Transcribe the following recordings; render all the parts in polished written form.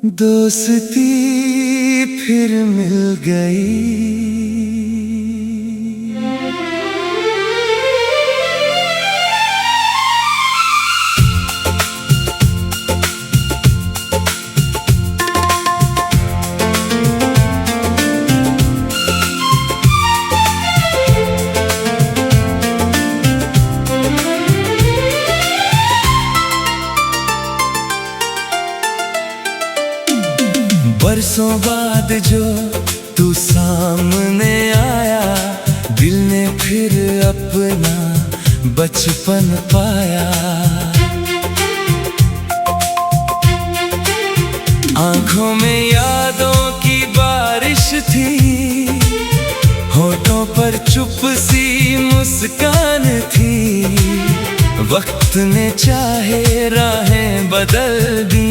दोस्ती फिर मिल गई। बरसों बाद जो तू सामने आया, दिल ने फिर अपना बचपन पाया। आंखों में यादों की बारिश थी, होठों पर चुप सी मुस्कान थी। वक्त ने चाहे राहें बदल दी,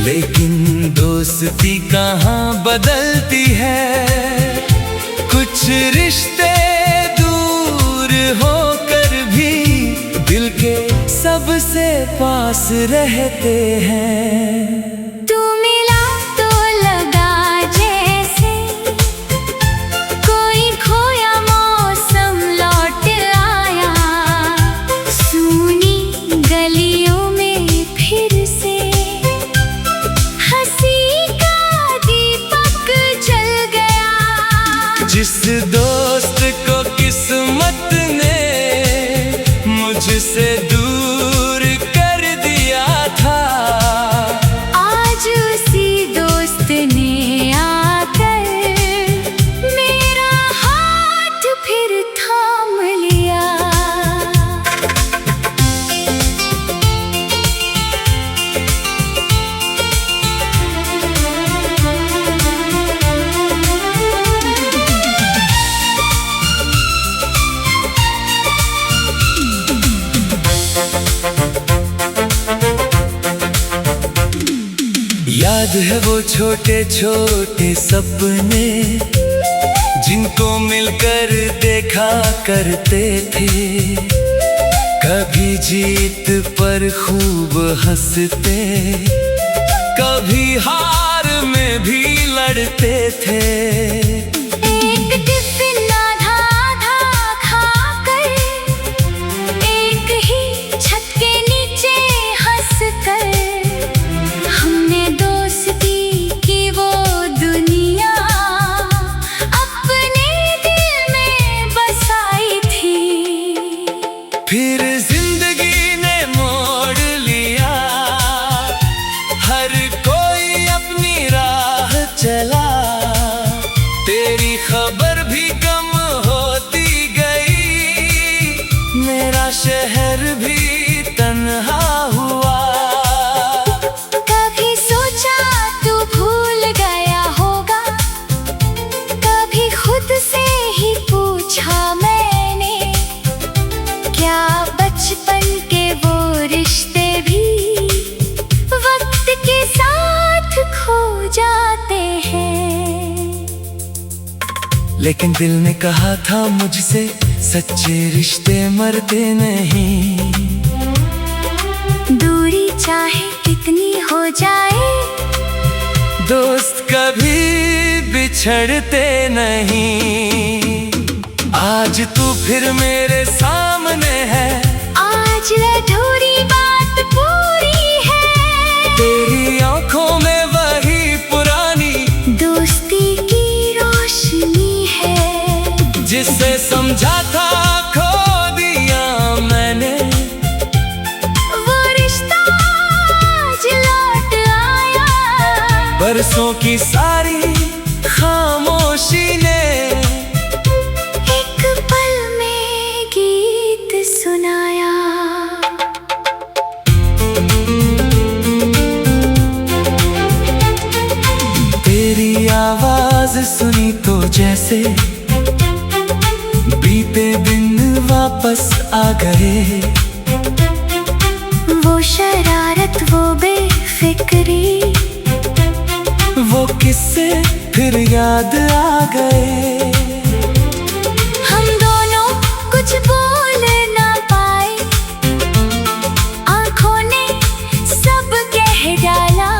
लेकिन दोस्ती कहाँ बदलती है। कुछ रिश्ते दूर होकर भी दिल के सबसे पास रहते हैं। जिस दोस्त को किस्मत ने मुझसे दूर कर दिया था, आज उसी दोस्त ने आकर मेरा हाथ फिर थाम लिया। याद है वो छोटे छोटे सपने, जिनको मिलकर देखा करते थे। कभी जीत पर खूब हंसते, कभी हार में भी लड़ते थे। एक टिफिन आधा आधा खाकर, एक ही छत के नीचे हंसकर, फिर जिंदगी ने मोड़ लिया। हर कोई अपनी राह चला, तेरी खबर भी कम होती गई। मेरा शहर भी तन्हा हुआ। कभी सोचा तू भूल गया होगा, कभी खुद से ही पूछा मैंने, क्या बचपन के वो रिश्ते भी वक्त के साथ खो जाते हैं। लेकिन दिल ने कहा था मुझसे, सच्चे रिश्ते मरते नहीं। दूरी चाहे कितनी हो जाए, दोस्त कभी बिछड़ते नहीं। आज तू फिर मेरे सामने है, आज अधूरी बात पूरी है। तेरी आंखों में वही पुरानी दोस्ती की रोशनी है। जिसे समझा था खो दिया मैंने, वो रिश्ता आज लौट आया। बरसों की सारी खामोशी ने सुनाया। तेरी आवाज सुनी तो जैसे बीते दिन वापस आ गए। वो शरारत, वो बेफिक्री, वो किस्से फिर याद आ गए। हम दोनों कुछ बोल ना पाए, आंखों ने सब कह डाला।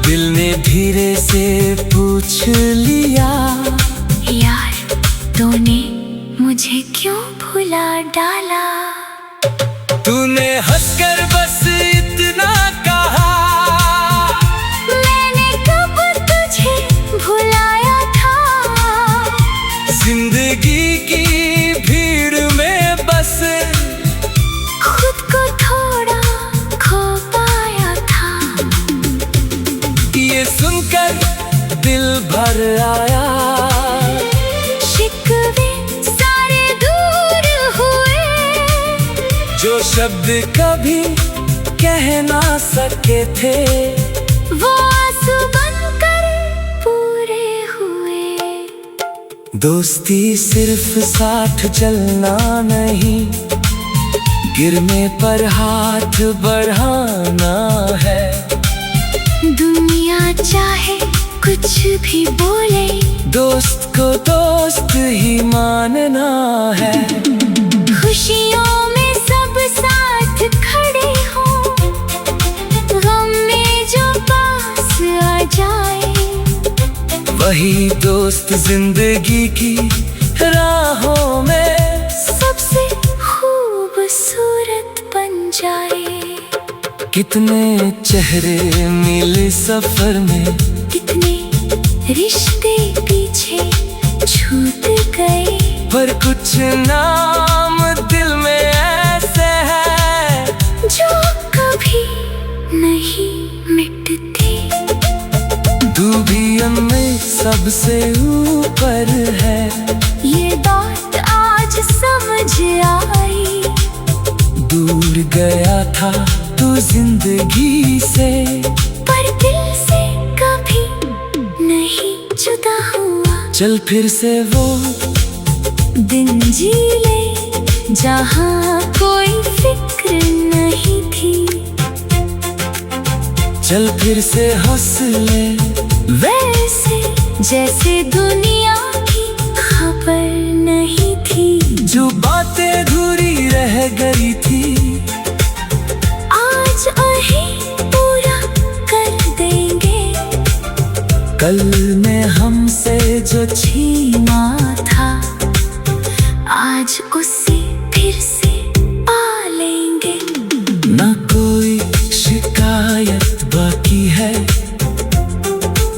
दिल ने धीरे से पूछ लिया, यार तूने मुझे क्यों भुला डाला। तूने हंसकर बस इतना कहा, मैंने कब तुझे भुलाया था। जिंदगी की भीड़ में बस खुद को थोड़ा खो पाया था। ये सुनकर दिल भर आया, शिकवे सारे दूर हुए, जो शब्द कभी कह ना सके थे वो आंसू बनकर पूरे हुए। दोस्ती सिर्फ साथ चलना नहीं, गिरने पर हाथ बढ़ाना है। दुनिया चाहे कुछ भी बोले, दोस्त को दोस्त ही मानना है। खुशियों में सब साथ खड़े हों, गम में जो पास आ जाए, वही दोस्त जिंदगी की राहों में सबसे खूबसूरत बन जाए। कितने चेहरे मिले सफर में, कितने रिश्ते पीछे छूट गए, पर कुछ नाम दिल में ऐसे हैं जो कभी नहीं मिटते। दूबियन में सबसे ऊपर है, ये बात आज समझ आई। दूर गया था तू जिंदगी से, पर दिल से कभी नहीं जुदा हुआ। चल फिर से वो दिन जी ले जहाँ कोई फिक्र नहीं थी, चल फिर से हौसले वैसे जैसे दुनिया की खबर नहीं थी। जो बातें अधूरी रह गई थी, आज उन्हें पूरा कर देंगे। कल ने हमसे जो छीना था, आज उसे फिर से पा लेंगे। ना कोई शिकायत बाकी है,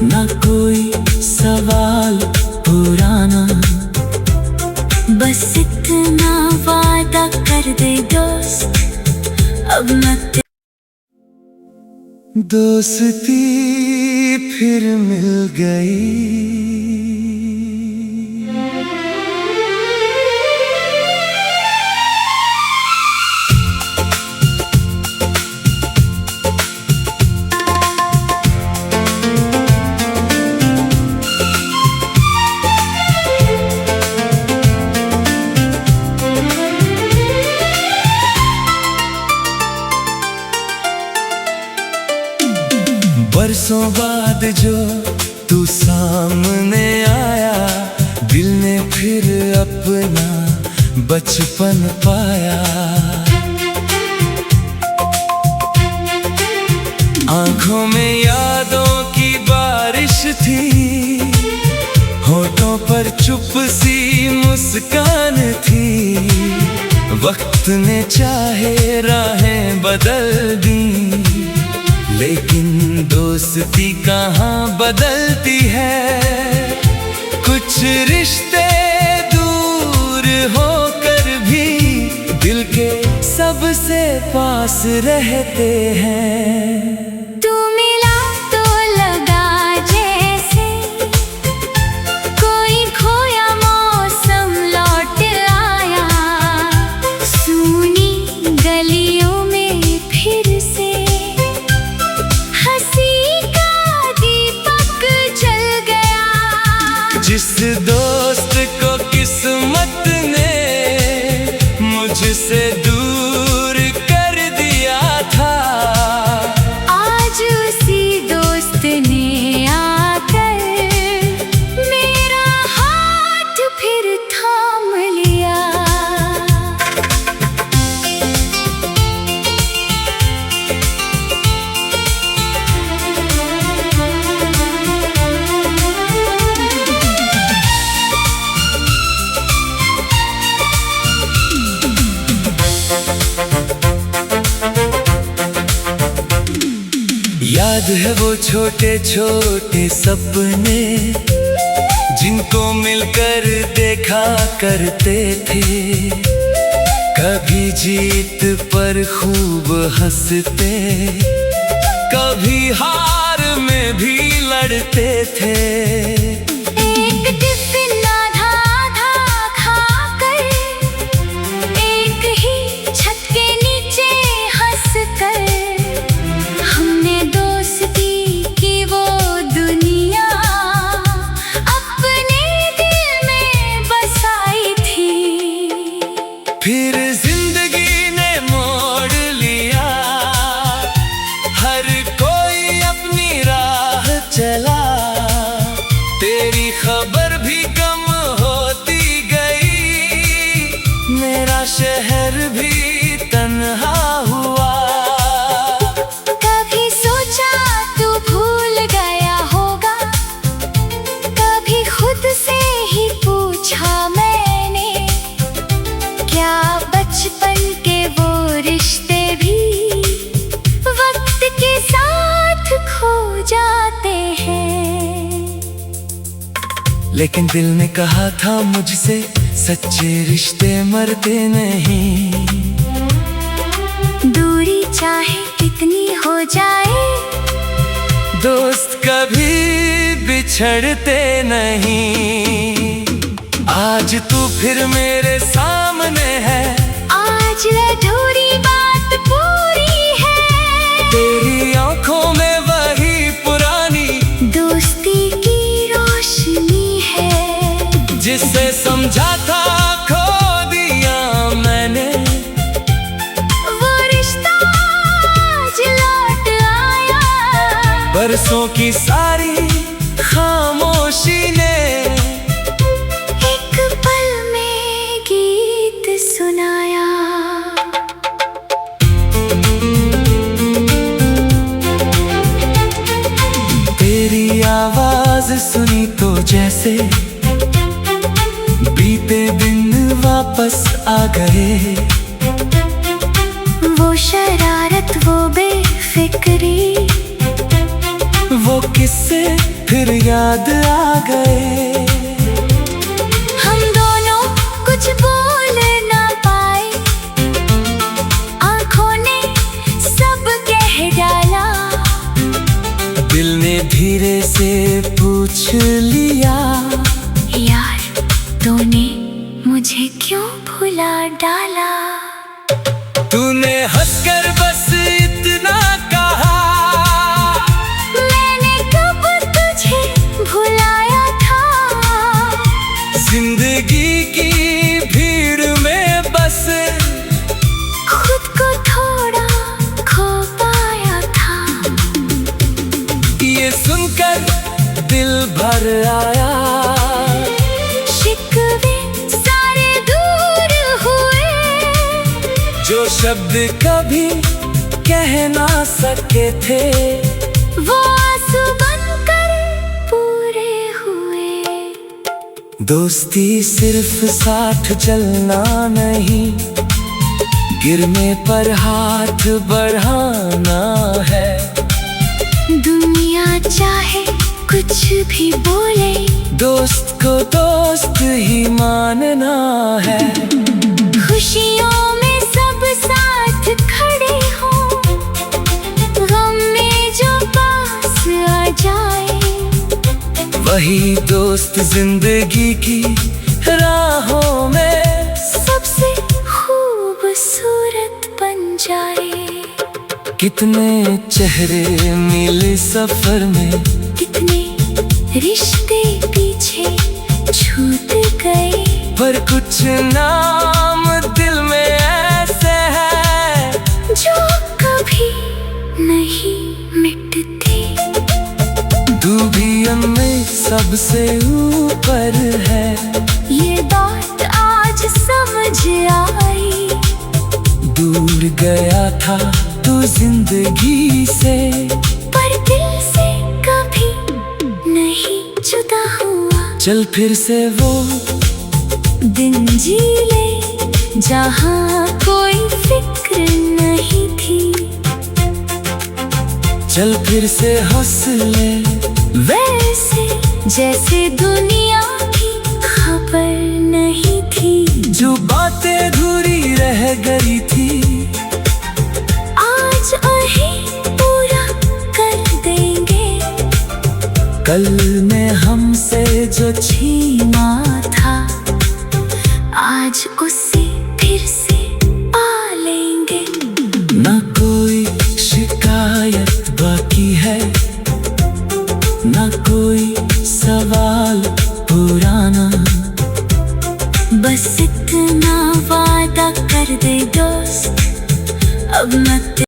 ना कोई सवाल पुराना। बस इतना वादा कर दे दोस्त, अब मत। दोस्ती फिर मिल गई। बरसों बाद जो तू सामने आया, दिल ने फिर अपना बचपन पाया। आंखों में यादों की बारिश थी, होठों पर चुप सी मुस्कान थी। वक्त ने चाहे राहें बदल दी, लेकिन दोस्ती कहाँ बदलती है। कुछ रिश्ते दूर होकर भी दिल के सबसे पास रहते हैं। तू मिला तो लगा जैसे कोई खोया मौसम लौट आया। सूनी गलियों में फिर से हंसी का दीपक जल गया। जिस दोस्त को किस्मत ने मुझसे दूर कर दिया था, याद है वो छोटे छोटे सपने जिनको मिलकर देखा करते थे। कभी जीत पर खूब हंसते, कभी हार में भी लड़ते थे। एक टिफिन आधा आधा खाकर, एक ही छत के नीचे हंसकर, हमने दोस्ती की वो दुनिया अपने दिल में बसाई थी। फिर जिंदगी ने मोड़ लिया, हर कोई अपनी राह चला। तेरी खबर भी कम होती गई, मेरा शहर भी तन्हा हुआ। कभी सोचा तू भूल गया होगा, कभी खुद से ही पूछा मैंने, क्या बचपन के वो रिश्ते भी वक्त के साथ खो जाते हैं। लेकिन दिल ने कहा था मुझसे, सच्चे रिश्ते मरते नहीं। दूरी चाहे कितनी हो जाए, दोस्त कभी बिछड़ते नहीं। आज तू फिर मेरे सामने है, आज अधूरी बात पूरी है। तेरी आंखों में वही पुरानी दोस्ती की रोशनी है, जिसे समझा था खो दिया मैंने। वो रिश्ता आज लौट आया, बरसों की सारी खामोशी ने एक पल में गीत सुनाया। तेरी आवाज सुनी तो जैसे बीते दिन वापस आ गए। वो शरारत, वो बेफिक्री, वो किस्से फिर याद आ गए। हम दोनों कुछ बोल ना पाए, आंखों ने सब कह डाला। दिल ने धीरे से पूछ लिया, यार तूने मुझे क्यों भुला डाला। तूने हंसकर बस इतना कहा, मैंने कब तुझे भुलाया था। जिंदगी की भीड़ में बस खुद को थोड़ा खो पाया था। ये सुनकर दिल भर आया, शिकवे सारे दूर हुए, जो शब्द कभी कह ना सके थे, वो आंसू बनकर पूरे हुए। दोस्ती सिर्फ साथ चलना नहीं, गिरने पर हाथ बढ़ाना है। दुनिया चाहे कुछ भी बोले, दोस्त को दोस्त ही मानना है। खुशियों में सब साथ खड़े हों, गम में जो पास आ जाए, वही दोस्त जिंदगी की राहों में सबसे खूबसूरत बन जाए। कितने चेहरे मिले सफर में, कितने रिश्ते पीछे छूट गए, पर कुछ नाम दिल में ऐसे हैं जो कभी नहीं मिटते। दूबियन में सबसे ऊपर है, ये बात आज समझ आई। दूर गया था तू जिंदगी से, पर दिल से कभी नहीं जुदा हुआ। चल फिर से वो दिन जी ले जहाँ कोई फिक्र नहीं थी। चल फिर से हौसले, वैसे जैसे दुनिया की खबर नहीं थी। जो बातें अधूरी रह गई थी आज उन्हें पूरा कर देंगे। कल ने हमसे जो छीना था आज उसे फिर से पा लेंगे। ना कोई शिकायत बाकी है, ना कोई सवाल पुराना। बस इतना वादा कर दे दोस्त, अब मत।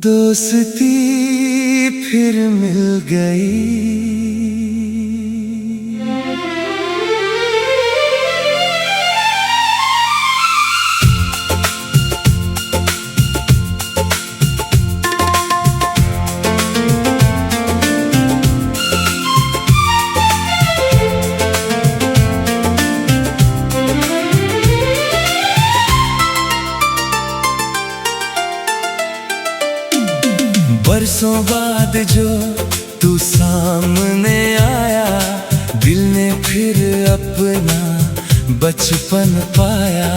दोस्ती फिर मिल गई। बरसों बाद जो तू सामने आया, दिल ने फिर अपना बचपन पाया।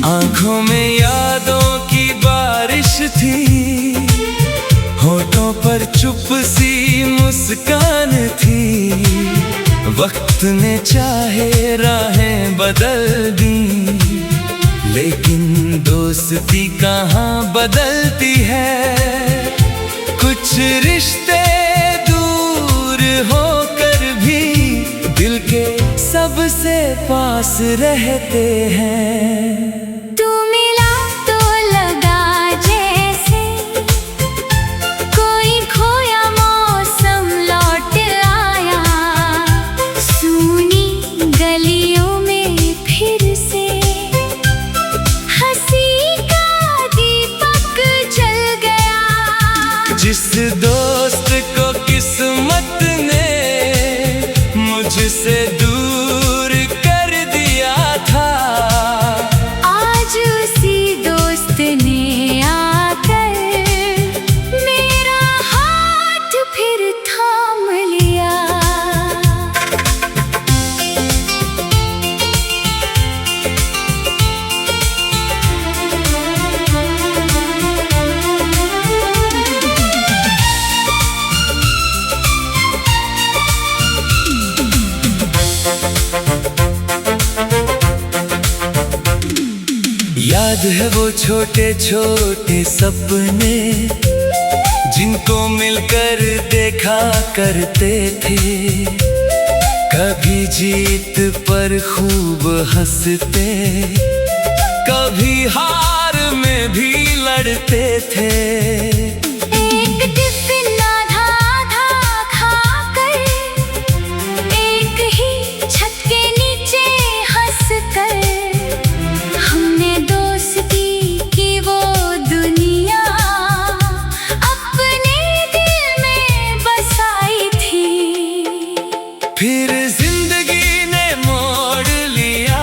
आंखों में यादों की बारिश थी, होठों पर चुप सी मुस्कान थी। वक्त ने चाहे राहें बदल दी, लेकिन दोस्ती कहाँ बदलती है। कुछ रिश्ते दूर होकर भी दिल के सबसे पास रहते हैं। तू मिला तो लगा जैसे कोई खोया मौसम लौट आया। सूनी गलियों में फिर से जिस दोस्त को किस्मत ने मुझसे दूर कर दिया था, आज उसी दोस्त ने आकर मेरा हाथ फिर थाम लिया। याद है वो छोटे छोटे सपने जिनको मिलकर देखा करते थे। कभी जीत पर खूब हंसते, कभी हार में भी लड़ते थे। एक टिफिन आधा आधा खाकर, एक ही छत के नीचे हंसकर, हमने दोस्ती की वो दुनिया अपने दिल में बसाई थी। फिर जिंदगी ने मोड़ लिया,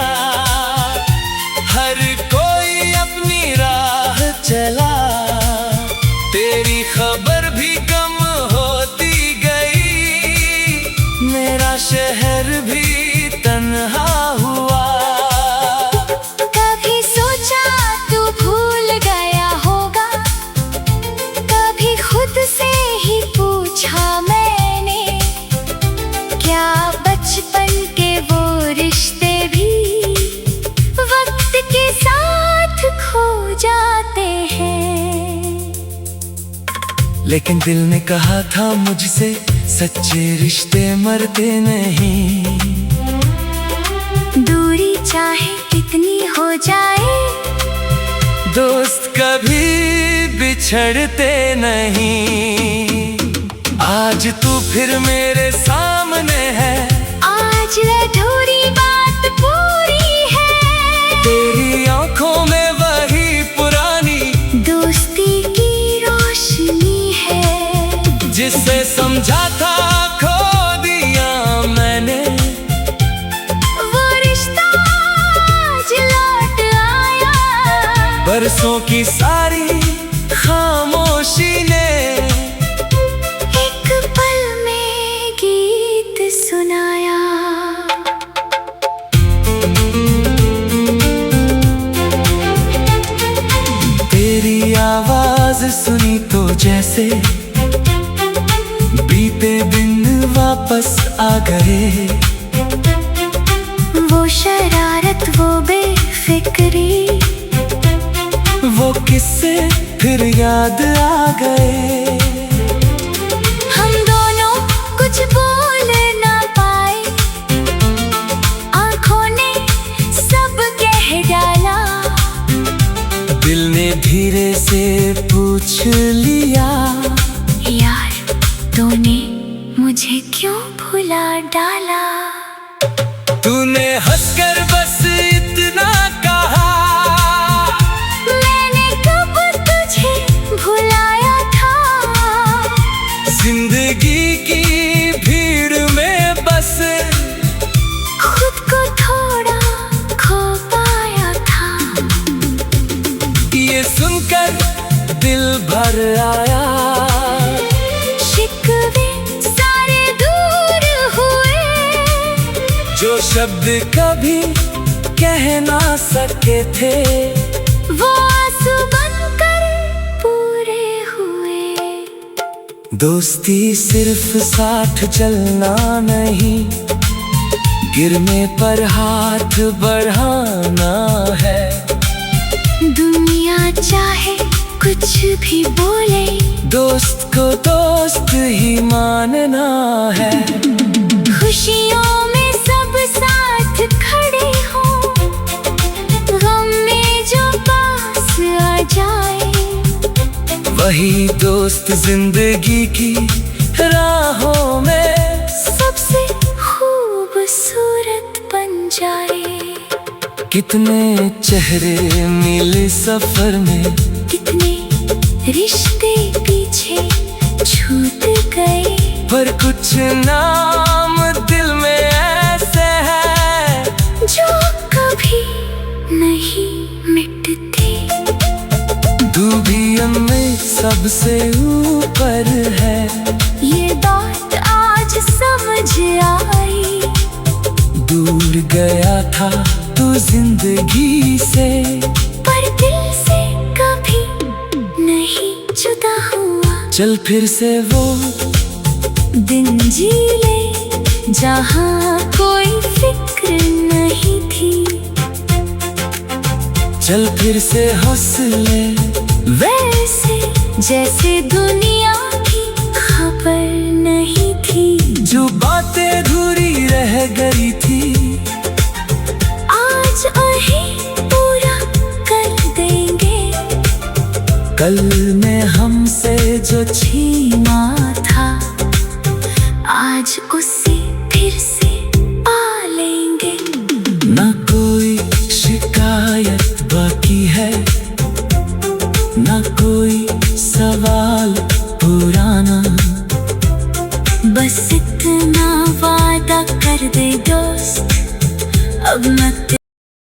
हर कोई अपनी राह चला। तेरी खबर भी कम होती गई, मेरा शहर भी तन्हा हुआ। कभी सोचा तू भूल गया होगा, कभी खुद से ही पूछा मैंने, क्या बचपन के वो रिश्ते भी वक्त के साथ खो जाते हैं। लेकिन दिल ने कहा था मुझसे, सच्चे रिश्ते मरते नहीं। दूरी चाहे कितनी हो जाए, दोस्त कभी बिछड़ते नहीं। आज तू फिर मेरे सामने है, आज अधूरी बात पूरी है। तेरी आंखों में वही पुरानी दोस्ती की रोशनी है। जिसे समझा था खो दिया मैंने, वो रिश्ता आज लौट आया। बरसों की सारी खामोशी ने एक पल में गीत सुनाया। तेरी आवाज सुनी तो जैसे बीते दिन वापस आ गए। वो शरारत, वो बेफिक्री, वो किस्से फिर याद आ गए। हम दोनों कुछ बोल ना पाए, आंखों ने सब कह डाला। दिल ने धीरे से पूछ लिया, यार तूने मुझे क्यों भुला डाला। तूने हंसकर बस इतना कहा, मैंने कब तुझे भुलाया था। जिंदगी की भीड़ में बस खुद को थोड़ा खो पाया था। ये सुनकर दिल भर आया। शिकवे सारे दूर हुए, जो शब्द कभी कह ना सके थे, वो आंसू बनकर पूरे हुए। दोस्ती सिर्फ साथ चलना नहीं, गिरने पर हाथ बढ़ाना है। दुनिया चाहे कुछ भी बोले, दोस्त को दोस्त ही मानना है। खुशियों में सब साथ खड़े हों, गम में जो पास आ जाए। वही दोस्त जिंदगी की राहों में सबसे खूबसूरत बन जाए। कितने चेहरे मिले सफर में, कितने रिश्ते पीछे छूट गए। पर कुछ नाम दिल में ऐसे हैं जो कभी नहीं मिटते। दूबियम में सबसे ऊपर है, ये बात आज समझ आई। दूर गया था तू जिंदगी से, पर दिल से कभी नहीं जुदा हुआ। चल फिर से वो दिन जी ले जहाँ कोई फिक्र नहीं थी। चल फिर से हौसले वैसे जैसे दुनिया की खबर नहीं थी। जो बातें अधूरी रह गई थी, आज उन्हें पूरा कर देंगे। कल ने हमसे जो छीना था, आज उस